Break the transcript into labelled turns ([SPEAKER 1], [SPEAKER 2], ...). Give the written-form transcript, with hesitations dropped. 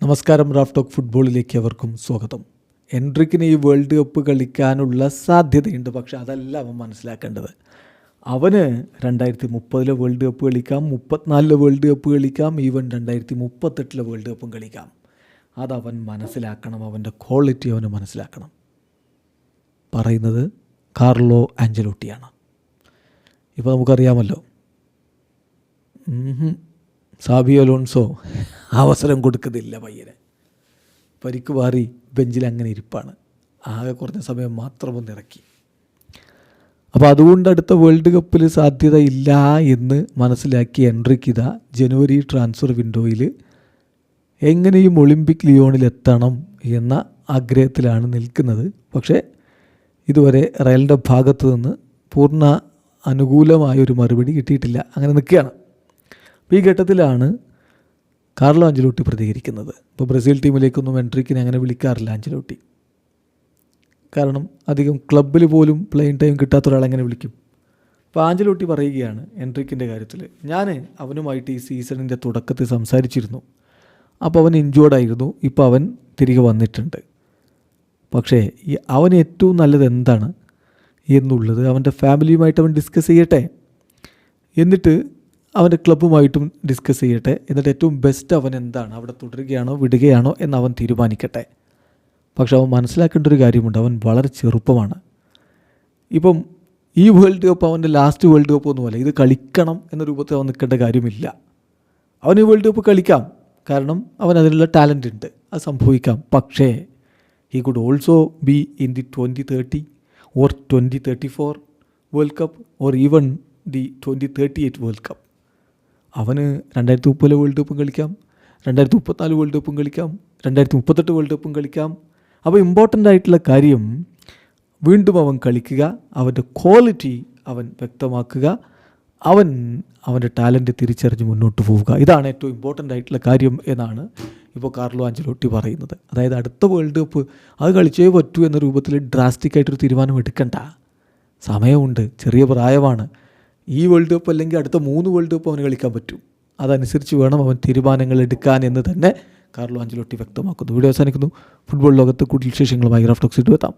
[SPEAKER 1] നമസ്കാരം. Raf talk ഫുട്ബോളിലേക്ക് അവർക്കും സ്വാഗതം. എൻട്രിക്കിന് ഈ വേൾഡ് കപ്പ് കളിക്കാനുള്ള സാധ്യതയുണ്ട്, പക്ഷെ അതല്ല അവൻ മനസ്സിലാക്കേണ്ടത്. അവന് 2030 വേൾഡ് കപ്പ് കളിക്കാം, 34 വേൾഡ് കപ്പ് കളിക്കാം, ഈവൻ 2038 വേൾഡ് കപ്പും കളിക്കാം. അതവൻ മനസ്സിലാക്കണം, അവൻ്റെ ക്വാളിറ്റി അവന് മനസ്സിലാക്കണം. പറയുന്നത് കാർലോ ആഞ്ചലോട്ടിയാണ്. ഇപ്പോൾ നമുക്കറിയാമല്ലോ, സാബി അലോൺസോ അവസരം കൊടുക്കുന്നില്ല. പയ്യനെ പരിക്ക് മാറി ബെഞ്ചിൽ അങ്ങനെ ഇരിപ്പാണ്. ആകെ കുറഞ്ഞ സമയം മാത്രം ഒന്ന് ഇറക്കി. അപ്പോൾ അതുകൊണ്ട് അടുത്ത വേൾഡ് കപ്പിൽ സാധ്യത ഇല്ല എന്ന് മനസ്സിലാക്കി എൻട്രിക്ക് ഇതാ ജനുവരി ട്രാൻസ്ഫർ വിൻഡോയിൽ എങ്ങനെയും ഒളിമ്പിക് ലിയോണിലെത്തണം എന്ന ആഗ്രഹത്തിലാണ് നിൽക്കുന്നത്. പക്ഷേ ഇതുവരെ റയലിൻ്റെ ഭാഗത്തു നിന്ന് പൂർണ്ണ അനുകൂലമായൊരു മറുപടി കിട്ടിയിട്ടില്ല. അങ്ങനെ നിൽക്കുകയാണ്. അപ്പോൾ ഈ ഘട്ടത്തിലാണ് കാർലോ ആഞ്ചലോട്ടി പ്രതികരിക്കുന്നത്. ഇപ്പോൾ ബ്രസീൽ ടീമിലേക്കൊന്നും എൻട്രിക്കിനെ അങ്ങനെ വിളിക്കാറില്ല ആഞ്ചലോട്ടി. കാരണം അധികം ക്ലബ്ബിൽ പോലും പ്ലേയിങ് ടൈം കിട്ടാത്ത ഒരാളെങ്ങനെ വിളിക്കും. അപ്പോൾ ആഞ്ചലോട്ടി പറയുകയാണ് എൻട്രിക്കിൻ്റെ കാര്യത്തിൽ, ഞാൻ അവനുമായിട്ട് ഈ സീസണിൻ്റെ തുടക്കത്തിൽ സംസാരിച്ചിരുന്നു. അപ്പോൾ അവൻ ഇഞ്ചുവേർഡായിരുന്നു, ഇപ്പോൾ അവൻ തിരികെ വന്നിട്ടുണ്ട്. പക്ഷേ അവന് ഏറ്റവും നല്ലത് എന്താണ് എന്നുള്ളത് അവൻ്റെ ഫാമിലിയുമായിട്ട് അവൻ ഡിസ്കസ് ചെയ്യട്ടെ, എന്നിട്ട് അവൻ്റെ ക്ലബ്ബുമായിട്ടും ഡിസ്കസ് ചെയ്യട്ടെ, എന്നിട്ട് ഏറ്റവും ബെസ്റ്റ് അവൻ എന്താണ്, അവിടെ തുടരുകയാണോ വിടുകയാണോ എന്ന് അവൻ തീരുമാനിക്കട്ടെ. പക്ഷെ അവൻ മനസ്സിലാക്കേണ്ട ഒരു കാര്യമുണ്ട്, അവൻ വളരെ ചെറുപ്പമാണ്. ഇപ്പം ഈ വേൾഡ് കപ്പ് അവൻ്റെ ലാസ്റ്റ് വേൾഡ് കപ്പ് ഒന്നുമല്ല, ഇത് കളിക്കണം എന്ന രൂപത്തിൽ അവൻ നിൽക്കേണ്ട കാര്യമില്ല. അവൻ ഈ വേൾഡ് കപ്പ് കളിക്കാം, കാരണം അവൻ അതിനുള്ള ടാലൻ്റ് ഉണ്ട്, അത് സംഭവിക്കാം. പക്ഷേ he could also be in the 2030 or 2034 World Cup or even the 2038 World Cup. അവന് 2030 വേൾഡ് കപ്പും കളിക്കാം, 2034 വേൾഡ് കപ്പും കളിക്കാം, 2038 വേൾഡ് കപ്പും കളിക്കാം. അപ്പോൾ ഇമ്പോർട്ടൻ്റ് ആയിട്ടുള്ള കാര്യം വീണ്ടും അവൻ കളിക്കുക, അവൻ്റെ ക്വാളിറ്റി അവൻ വ്യക്തമാക്കുക, അവൻ്റെ ടാലൻറ്റ് തിരിച്ചറിഞ്ഞ് മുന്നോട്ട് പോവുക. ഇതാണ് ഏറ്റവും ഇമ്പോർട്ടൻ്റ് ആയിട്ടുള്ള കാര്യം എന്നാണ് ഇപ്പോൾ കാർലോ ആഞ്ചലോട്ടി പറയുന്നത്. അതായത് അടുത്ത വേൾഡ് കപ്പ് അത് കളിച്ചേ പറ്റൂ എന്ന രൂപത്തിൽ ഡ്രാസ്റ്റിക്കായിട്ടൊരു തീരുമാനം എടുക്കണ്ട. സമയമുണ്ട്, ചെറിയ പ്രായമാണ്. ഈ വേൾഡ് കപ്പ് അല്ലെങ്കിൽ അടുത്ത 3 വേൾഡ് കപ്പ് അവന് കളിക്കാൻ പറ്റും. അതനുസരിച്ച് വേണം അവൻ തീരുമാനങ്ങൾ എടുക്കാൻ എന്ന് തന്നെ കാർലോ ആഞ്ചലോട്ടി വ്യക്തമാക്കുന്നു. വീഡിയോ അവസാനിക്കുന്നു. ഫുട്ബോൾ ലോകത്ത് കൂടുതൽ വിശേഷങ്ങളുമായി റാഫ് ടോക്സിൽ എത്താം.